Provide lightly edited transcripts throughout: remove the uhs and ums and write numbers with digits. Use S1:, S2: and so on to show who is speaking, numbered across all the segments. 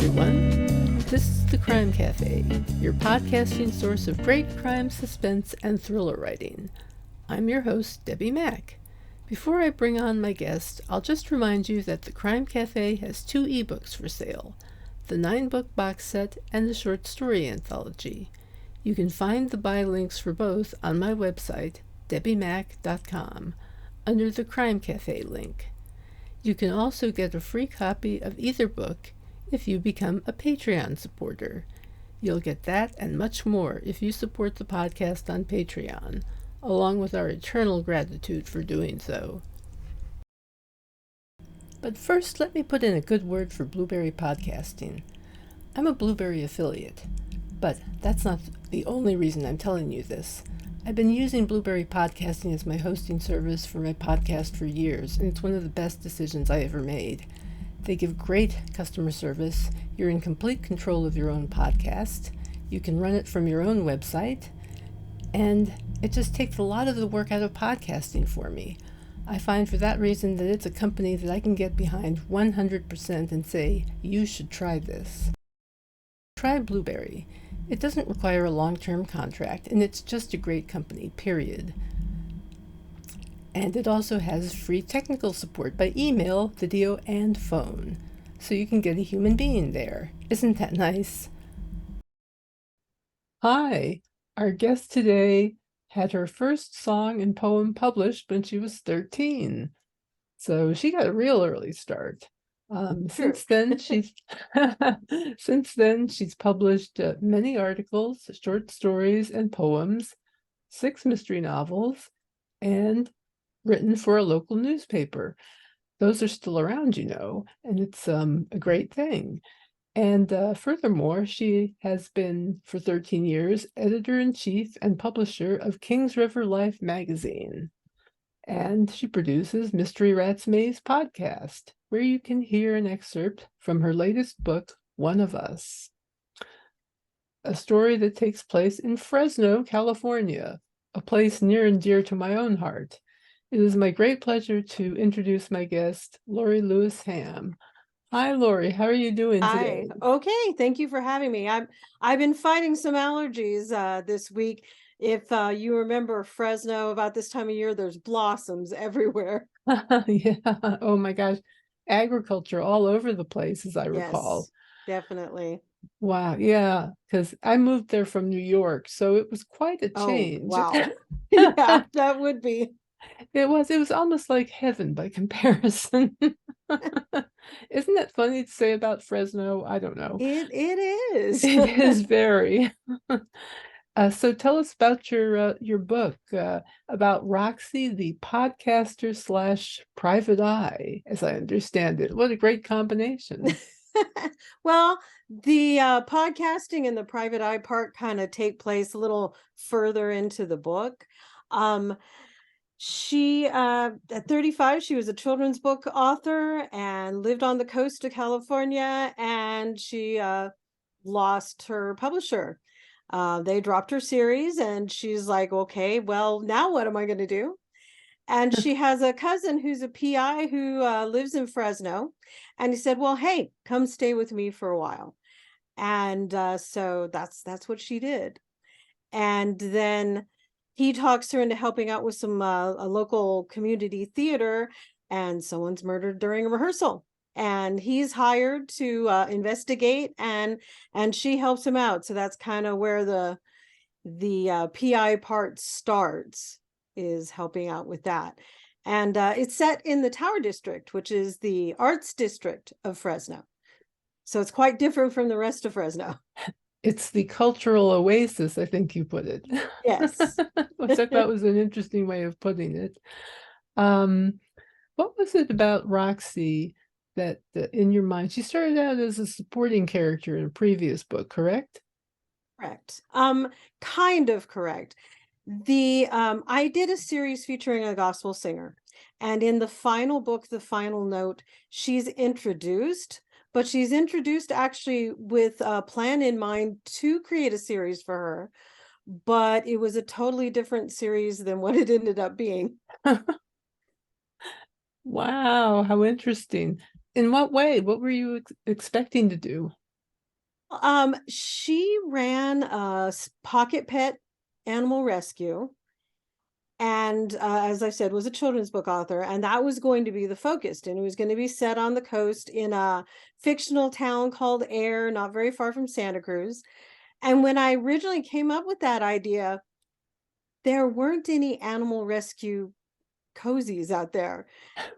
S1: everyone. This is the Crime Cafe, your podcasting source of great crime, suspense, and thriller writing. I'm your host, Debbi Mack. Before I bring on my guest, I'll just remind you that the Crime Cafe has 2 ebooks for sale, the 9-book box set and the short story anthology. You can find the buy links for both on my website, debbimack.com, under the Crime Cafe link. You can also get a free copy of either book if you become a Patreon supporter. You'll get that and much more if you support the podcast on Patreon, along with our eternal gratitude for doing so. But first, let me put in a good word for Blueberry Podcasting. I'm a Blueberry affiliate, but that's not the only reason I'm telling you this. I've been using Blueberry Podcasting as my hosting service for my podcast for years, and it's one of the best decisions I ever made. They give great customer service. You're in complete control of your own podcast. You can run it from your own website, and it just takes a lot of the work out of podcasting for me. I find for that reason that it's a company that I can get behind 100% and say, you should try this. Try Blueberry. It doesn't require a long-term contract, and it's just a great company, period. And it also has free technical support by email, video, and phone, so you can get a human being there. Isn't that nice? Hi, our guest today had her first song and poem published when she was 13. So she got a real early start. Since then, she's published many articles, short stories, and poems, 6 mystery novels, and written for a local newspaper. Those are still around, and it's a great thing. And furthermore, she has been, for 13 years, editor-in-chief and publisher of Kings River Life magazine. And she produces Mystery Rat's Maze podcast, where you can hear an excerpt from her latest book, One of Us, a story that takes place in Fresno, California, a place near and dear to my own heart. It is my great pleasure to introduce my guest, Lorie Lewis Ham. Hi, Lorie. How are you doing today?
S2: Hi. Okay. Thank you for having me. I've been fighting some allergies this week. If you remember Fresno, about this time of year, there's blossoms everywhere.
S1: Yeah. Oh my gosh. Agriculture all over the place, as I recall.
S2: Yes, definitely.
S1: Wow. Yeah. Because I moved there from New York, so it was quite a change.
S2: Oh, wow. Yeah, that would be.
S1: It was almost like heaven by comparison. Isn't that funny to say about Fresno? I don't know.
S2: It is.
S1: It is very. So tell us about your book about Roxy, the podcaster / private eye, as I understand it. What a great combination.
S2: Well, the podcasting and the private eye part kind of take place a little further into the book. She, at 35, she was a children's book author and lived on the coast of California, and she lost her publisher. They dropped her series, and she's like, okay, well, now what am I going to do? And she has a cousin who's a PI who lives in Fresno, and he said, well, hey, come stay with me for a while. And so that's what she did. And then he talks her into helping out with some a local community theater, and someone's murdered during a rehearsal. And he's hired to investigate, and she helps him out. So that's kind of where the PI part starts, is helping out with that. And it's set in the Tower District, which is the arts district of Fresno. So it's quite different from the rest of Fresno.
S1: It's the cultural oasis, I think you put it.
S2: Yes.
S1: Which I thought was an interesting way of putting it. What was it about Roxy that in your mind, she started out as a supporting character in a previous book, correct?
S2: Correct. Kind of correct. I did a series featuring a gospel singer, and in the final book, The Final Note, she's introduced, but she's introduced actually with a plan in mind to create a series for her, but it was a totally different series than what it ended up being.
S1: Wow, how interesting. In what way? What were you expecting to do?
S2: She ran a pocket pet animal rescue, and as I said, was a children's book author, and that was going to be the focus, and it was going to be set on the coast in a fictional town called Air, not very far from Santa Cruz. And when I originally came up with that idea, there weren't any animal rescue cozies out there.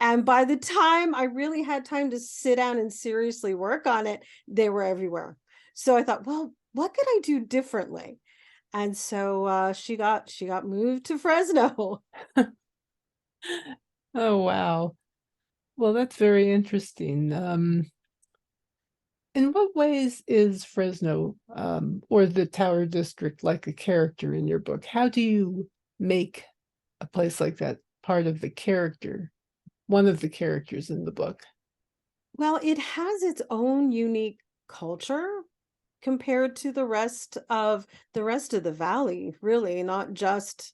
S2: And by the time I really had time to sit down and seriously work on it, they were everywhere. So I thought, well, what could I do differently? And so she got moved to Fresno.
S1: Oh, wow. Well, that's very interesting. In what ways is Fresno, or the Tower District like a character in your book? How do you make a place like that part of the character, one of the characters in the book?
S2: Well, it has its own unique culture compared to the rest of the valley, really, not just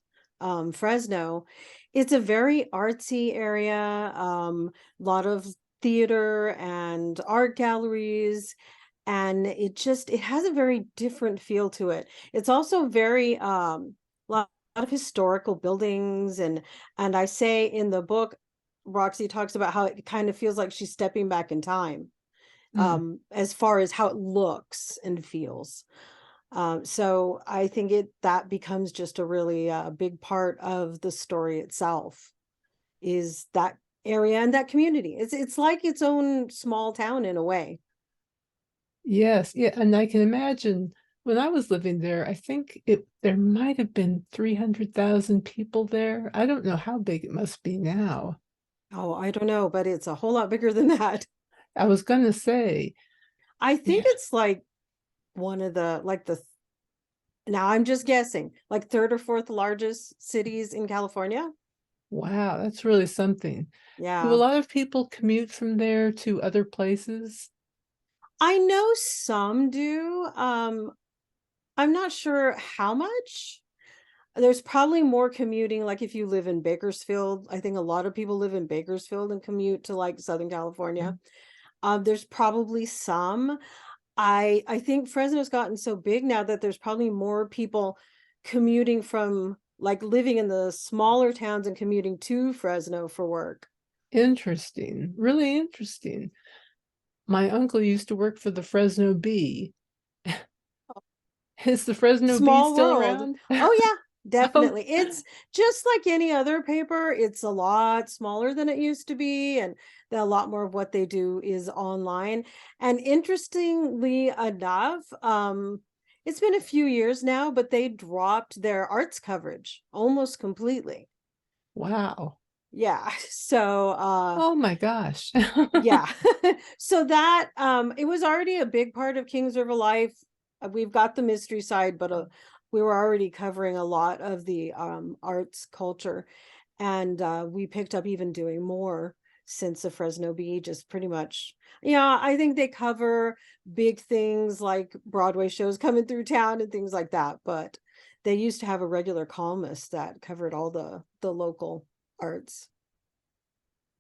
S2: Fresno. It's a very artsy area, a lot of theater and art galleries, and it has a very different feel to it. It's also very lot of historical buildings, and I say in the book, Roxy talks about how it kind of feels like she's stepping back in time,
S1: Mm.
S2: as far as how it looks and feels. So I think that becomes just a really big part of the story itself, is that area and that community. It's like its own small town in a way.
S1: Yes, yeah, and I can imagine when I was living there, I think there might have been 300,000 people there. I don't know how big it must be now.
S2: Oh, I don't know, but it's a whole lot bigger than that.
S1: I was gonna say,
S2: I
S1: yeah,
S2: think it's like one of the like the now I'm just guessing, like third or fourth largest cities in California.
S1: wow, that's really something. Do a
S2: Yeah.
S1: lot of people commute from there to other places?
S2: I know some do. I'm not sure how much. There's probably more commuting, like if you live in Bakersfield. I think a lot of people live in Bakersfield and commute to like Southern California.
S1: Mm.
S2: There's probably some. I think Fresno's gotten so big now that there's probably more people commuting from like living in the smaller towns and commuting to Fresno for work.
S1: Interesting, really interesting. My uncle used to work for the Fresno Bee. Is the Fresno Bee
S2: Small
S1: still
S2: world.
S1: around?
S2: Oh yeah,
S1: Oh,
S2: definitely. It's just like any other paper. It's a lot smaller than it used to be, and a lot more of what they do is online. And interestingly enough, it's been a few years now, but they dropped their arts coverage almost completely.
S1: wow.
S2: Yeah. So
S1: Oh my gosh.
S2: yeah. So that it was already a big part of Kings River Life. We've got the mystery side, but we were already covering a lot of the arts culture, and we picked up even doing more since the Fresno Bee, just pretty much. Yeah, I think they cover big things like Broadway shows coming through town and things like that, but they used to have a regular columnist that covered all the local arts.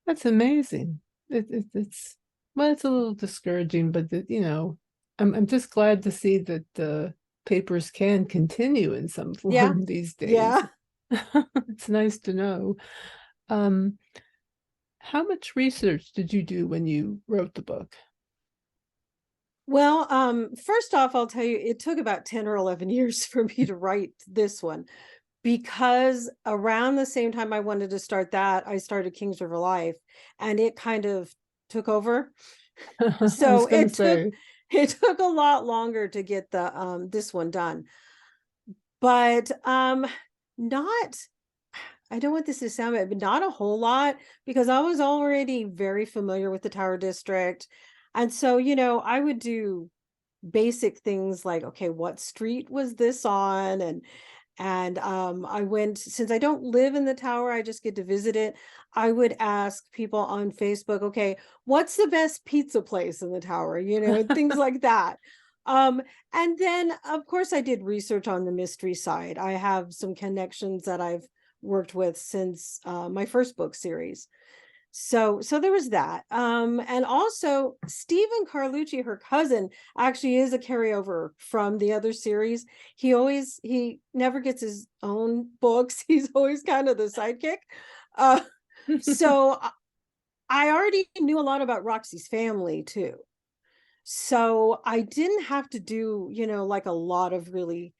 S1: That's amazing. It's well, it's a little discouraging, but I'm just glad to see that the papers can continue in some
S2: Yeah.
S1: form these days.
S2: Yeah.
S1: It's nice to know. Um, how much research did you do when you wrote the book?
S2: Well, first off, I'll tell you, it took about 10 or 11 years for me to write this one, because around the same time I wanted to start that, I started Kings River Life, and it kind of took over.
S1: I was
S2: So
S1: gonna
S2: it took
S1: say,
S2: it took a lot longer to get the this one done. But not I don't want this to sound bad, but not a whole lot, because I was already very familiar with the Tower District. And so, I would do basic things like, okay, what street was this on? And I went, since I don't live in the tower, I just get to visit it. I would ask people on Facebook, okay, what's the best pizza place in the tower? And things like that. Um, and then of course I did research on the mystery side. I have some connections that I've worked with since my first book series. So there was that. And also Stephen Carlucci, her cousin, actually is a carryover from the other series. He never gets his own books. He's always kind of the sidekick. Uh, so I already knew a lot about Roxy's family too. So I didn't have to do, like a lot of really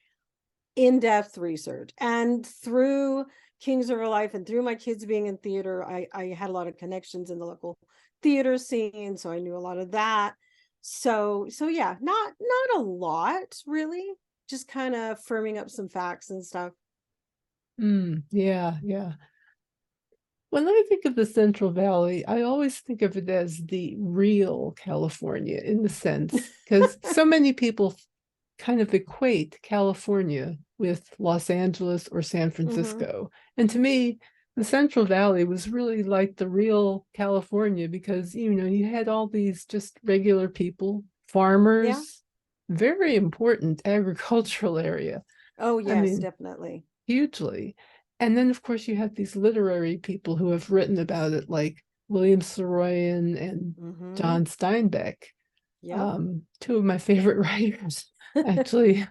S2: in-depth research. And through Kings of Her Life and through my kids being in theater, I had a lot of connections in the local theater scene, so I knew a lot of that. So yeah, not a lot really, just kind of firming up some facts and stuff.
S1: Yeah, yeah. When I think of the Central Valley, I always think of it as the real California in the sense, because so many people kind of equate California with Los Angeles or San Francisco. And to me, the Central Valley was really like the real California because, you had all these just regular people,
S2: Yeah.
S1: farmers, very important agricultural area.
S2: Oh,
S1: I
S2: yes,
S1: mean,
S2: definitely.
S1: hugely. And then, of course, you have these literary people who have written about it, like William Saroyan and John Steinbeck,
S2: Yep.
S1: two of my favorite writers, actually.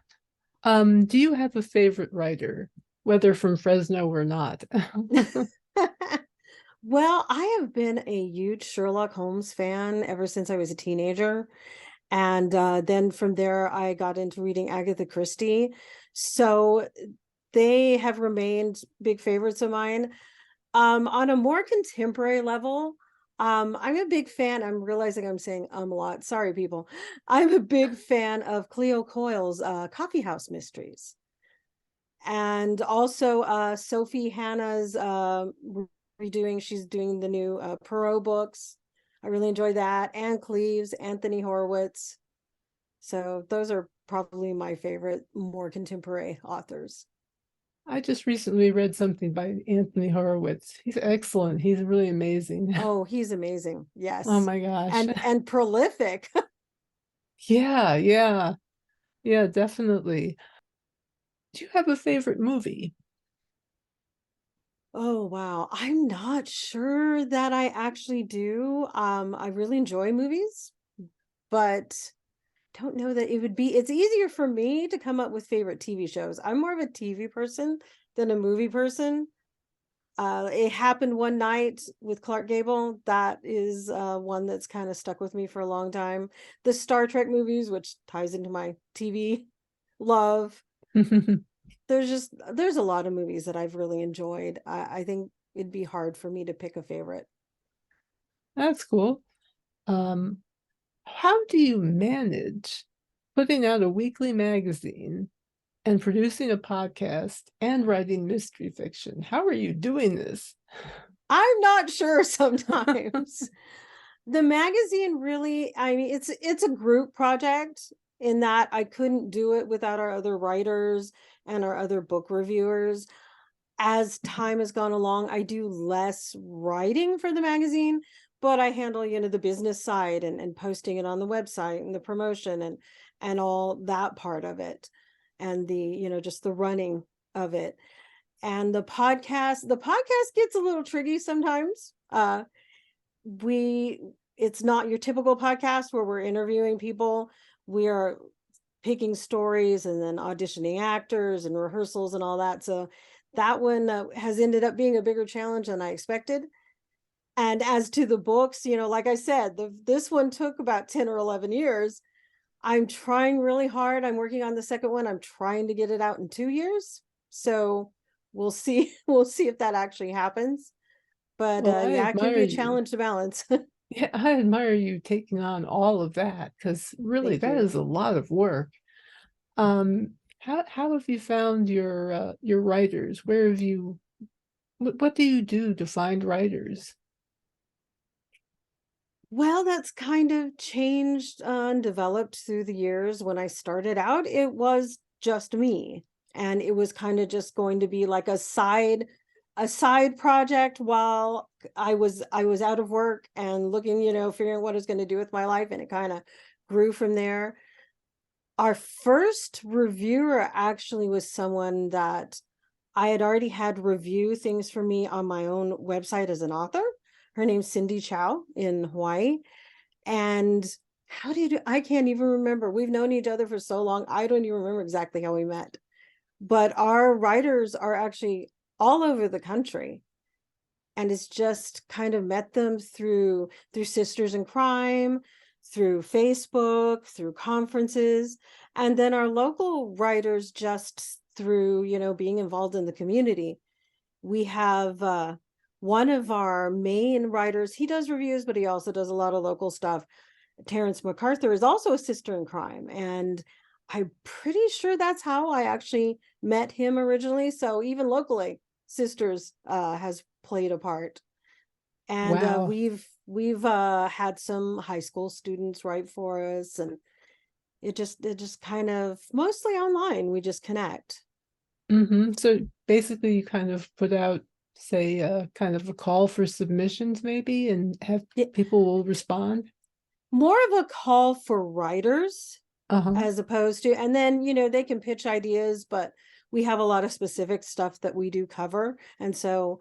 S1: Do you have a favorite writer, whether from Fresno or not?
S2: Well, I have been a huge Sherlock Holmes fan ever since I was a teenager. And then from there, I got into reading Agatha Christie. So they have remained big favorites of mine. On a more contemporary level, I'm a big fan. I'm realizing I'm saying a lot. Sorry, people. I'm a big fan of Cleo Coyle's Coffee House Mysteries. And also Sophie Hannah's redoing, she's doing the new Perot books. I really enjoy that. Anne Cleves, Anthony Horowitz. So those are probably my favorite more contemporary authors.
S1: I just recently read something by Anthony Horowitz. He's excellent. He's really amazing.
S2: Oh, he's amazing.
S1: Oh
S2: Yes.
S1: my gosh.
S2: And prolific.
S1: Yeah, yeah, yeah, definitely. Do you have a favorite movie?
S2: Oh, wow. I'm not sure that I actually do. I really enjoy movies, but don't know that it would be, it's easier for me to come up with favorite TV shows. I'm more of a TV person than a movie person. It happened one night with Clark Gable. That is one that's kind of stuck with me for a long time. The Star Trek movies, which ties into my TV love. There's a lot of movies that I've really enjoyed. I think it'd be hard for me to pick a favorite.
S1: That's cool. Um, how do you manage putting out a weekly magazine and producing a podcast and writing mystery fiction? How are you doing this?
S2: I'm not sure sometimes. The magazine really, I mean, it's a group project in that I couldn't do it without our other writers and our other book reviewers. As time has gone along, I do less writing for the magazine, but I handle, the business side and posting it on the website and the promotion and all that part of it. And the, just the running of it. And the podcast gets a little tricky sometimes. We It's not your typical podcast where we're interviewing people. We are picking stories and then auditioning actors and rehearsals and all that. So that one has ended up being a bigger challenge than I expected. And as to the books, like I said, this one took about 10 or 11 years. I'm trying really hard. I'm working on the second one. I'm trying to get it out in 2 years. So we'll see. We'll see if that actually happens. But
S1: Well, I
S2: yeah, it can
S1: admire
S2: be a
S1: you.
S2: challenge to balance.
S1: Yeah, I admire you taking on all of that because really
S2: Thank
S1: that
S2: you.
S1: is a lot of work. How have you found your writers? Where have you what do you do to find writers?
S2: Well, that's kind of changed and developed through the years. When I started out, it was just me. And it was kind of just going to be like a side project while I was out of work and looking, figuring what I was going to do with my life. And it kind of grew from there. Our first reviewer actually was someone that I had already had review things for me on my own website as an author. Her name's Cindy Chow in Hawaii. And I can't even remember. We've known each other for so long. I don't even remember exactly how we met. But our writers are actually all over the country. And it's just kind of met them through Sisters in Crime, through Facebook, through conferences, and then our local writers just through, being involved in the community. We have one of our main writers, he does reviews, but he also does a lot of local stuff. Terrence MacArthur is also a sister in crime, and I'm pretty sure that's how I actually met him originally. So even locally, Sisters has played a part. And
S1: Wow.
S2: we've had some high school students write for us, and it just kind of mostly online. We just connect.
S1: So basically you kind of put out, say, kind of a call for submissions maybe, and have people will respond.
S2: More of a call for writers
S1: Uh-huh.
S2: as opposed to, and then, they can pitch ideas, but we have a lot of specific stuff that we do cover. And so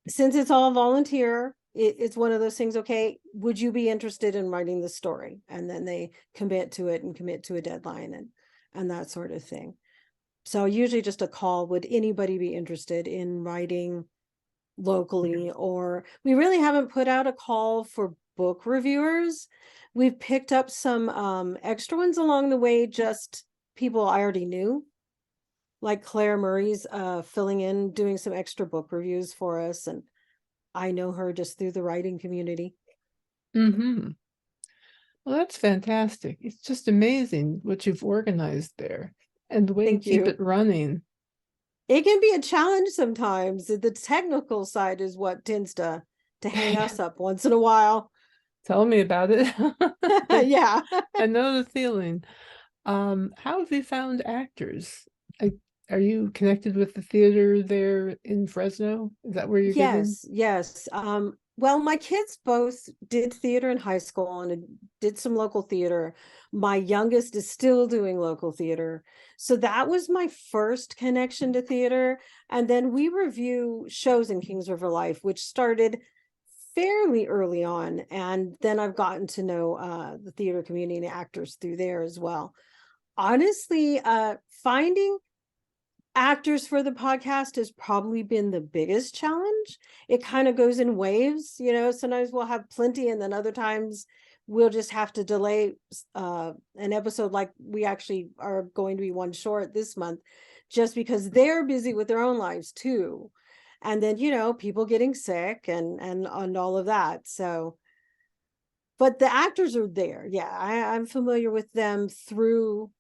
S2: since it's all volunteer, it's one of those things, okay, would you be interested in writing the story? And then they commit to it and commit to a deadline and that sort of thing. So usually just a call, would anybody be interested in writing locally? Or we really haven't put out a call for book reviewers. We've picked up some extra ones along the way, just people I already knew. Like Claire Murray's filling in, doing some extra book reviews for us. And I know her just through the writing community.
S1: Well, that's fantastic. It's just amazing what you've organized there and the way you keep it running.
S2: It can be a challenge sometimes. The technical side is what tends to hang us up once in a while.
S1: Tell me about it.
S2: Yeah.
S1: I know the feeling. How have you found actors? Are you connected with the theater there in Fresno? Is that where you're getting?
S2: Yes. Well, my kids both did theater in high school and did some local theater. My youngest is still doing local theater. So that was my first connection to theater. And then we review shows in Kings River Life, which started fairly early on. And then I've gotten to know the theater community and actors through there as well. Honestly, finding actors for the podcast has probably been the biggest challenge. It kind of goes in waves, sometimes we'll have plenty, and then other times we'll just have to delay an episode. Like we actually are going to be one short this month just because they're busy with their own lives too. And then, people getting sick and all of that. So, but the actors are there. Yeah, I'm familiar with them through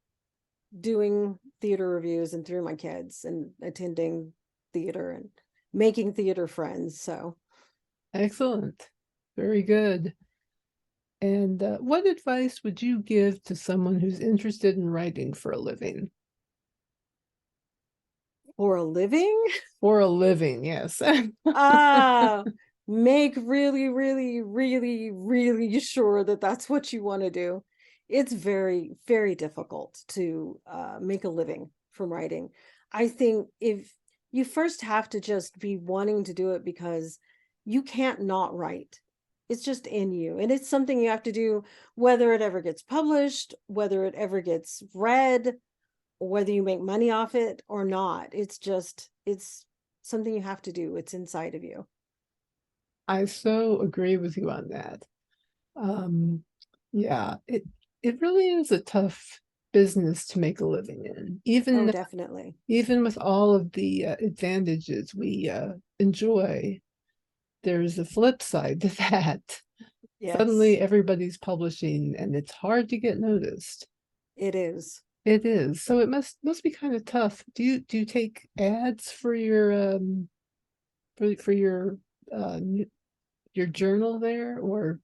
S2: doing theater reviews and through my kids and attending theater and making theater friends. So
S1: Excellent. Very good. And what advice would you give to someone who's interested in writing for a living?
S2: For a living?
S1: For a living, yes.
S2: Make really, really, really, really sure that that's what you want to do. It's very, very difficult to make a living from writing. I think if you first have to just be wanting to do it because you can't not write. It's just in you. And it's something you have to do, whether it ever gets published, whether it ever gets read, whether you make money off it or not. It's something you have to do. It's inside of you.
S1: I so agree with you on that. Yeah, it really is a tough business to make a living in,
S2: Oh, definitely.
S1: even with all of the advantages we enjoy. There's a flip side to that.
S2: Yes.
S1: Suddenly everybody's publishing and it's hard to get noticed.
S2: It is.
S1: It is. So it must be kind of tough. Do you take ads for your for your journal there, or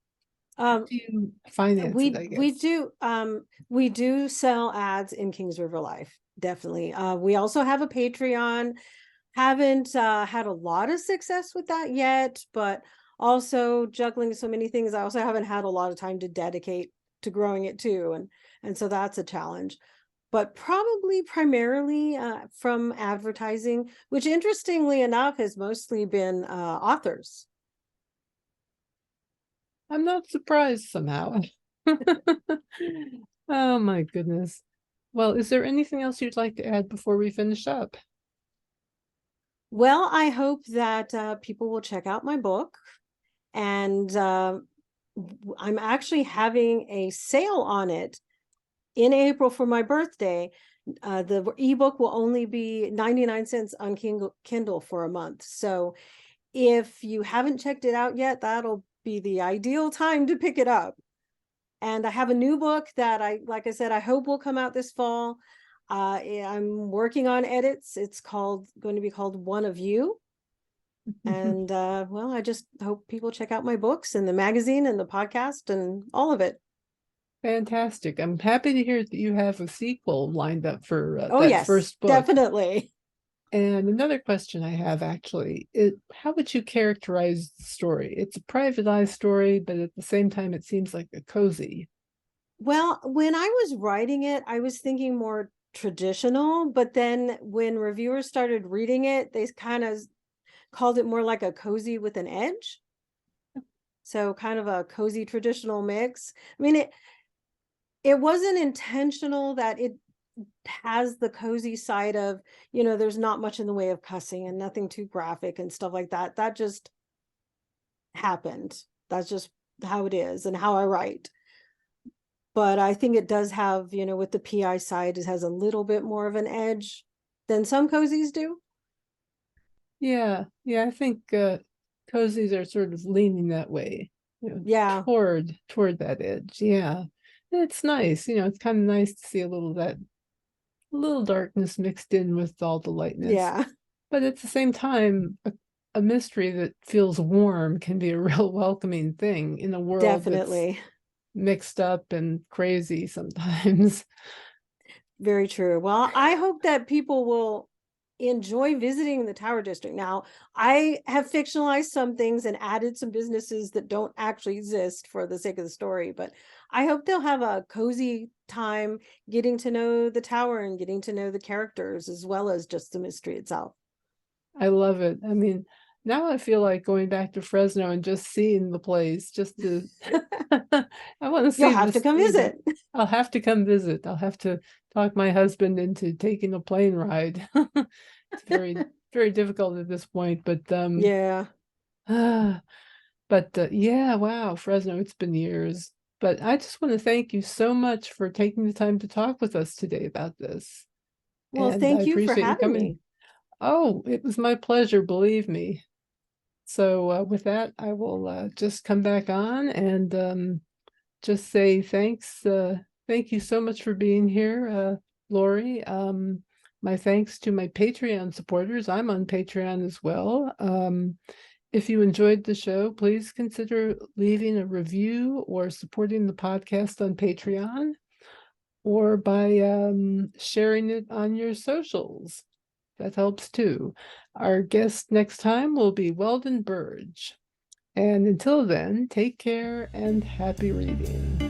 S1: how do you finance it, I guess?
S2: We do sell ads in Kings River Life, definitely. We also have a Patreon. Haven't had a lot of success with that yet, but also juggling so many things, I also haven't had a lot of time to dedicate to growing it too, and so that's a challenge. But probably primarily from advertising, which interestingly enough has mostly been authors.
S1: I'm not surprised somehow. Oh my goodness. Well, is there anything else you'd like to add before we finish up?
S2: Well, I hope that people will check out my book. And I'm actually having a sale on it in April for my birthday. The ebook will only be 99 cents on Kindle for a month. So if you haven't checked it out yet, that'll be the ideal time to pick it up. And I have a new book that like I said, I hope will come out this fall. I'm working on edits. It's going to be called One of You. And well, I just hope people check out my books and the magazine and the podcast and all of it.
S1: Fantastic. I'm happy to hear that you have a sequel lined up for
S2: Oh,
S1: that
S2: yes,
S1: first book.
S2: definitely.
S1: And another question I have actually is, how would you characterize the story? It's a privatized story, but at the same time, it seems like a cozy.
S2: Well, when I was writing it, I was thinking more traditional, but then when reviewers started reading it, they kind of called it more like a cozy with an edge. So kind of a cozy traditional mix. I mean, it wasn't intentional that it has the cozy side of, there's not much in the way of cussing and nothing too graphic and stuff like that. That just happened. That's just how it is and how I write. But I think it does have, with the PI side, it has a little bit more of an edge than some cozies do.
S1: Yeah, I think cozies are sort of leaning that way,
S2: Yeah,
S1: toward that edge. Yeah, it's nice. It's kind of nice to see a little darkness mixed in with all the lightness.
S2: yeah,
S1: But at the same time, a mystery that feels warm can be a real welcoming thing in a world that's
S2: definitely.
S1: mixed up and crazy sometimes.
S2: Very true. Well, I hope that people will enjoy visiting the Tower District. Now, I have fictionalized some things and added some businesses that don't actually exist for the sake of the story, but I hope they'll have a cozy time getting to know the tower and getting to know the characters as well as just the mystery itself.
S1: I love it. I mean, now I feel like going back to Fresno and just seeing the place, just to I want to
S2: You'll
S1: see
S2: have to come
S1: see the
S2: visit.
S1: I'll have to come visit. I'll have to talk my husband into taking a plane ride. It's very, very difficult at this point, but
S2: Yeah.
S1: yeah, wow, Fresno, it's been years. But I just want to thank you so much for taking the time to talk with us today about this.
S2: Well,
S1: And I
S2: thank you for
S1: appreciate you
S2: having
S1: coming.
S2: me.
S1: Oh, it was my pleasure, believe me. So with that, I will just come back on and just say thanks. Thank you so much for being here, Lorie. My thanks to my Patreon supporters. I'm on Patreon as well. If you enjoyed the show, please consider leaving a review or supporting the podcast on Patreon or by sharing it on your socials. That helps too. Our guest next time will be Weldon Burge. And until then, take care and happy reading.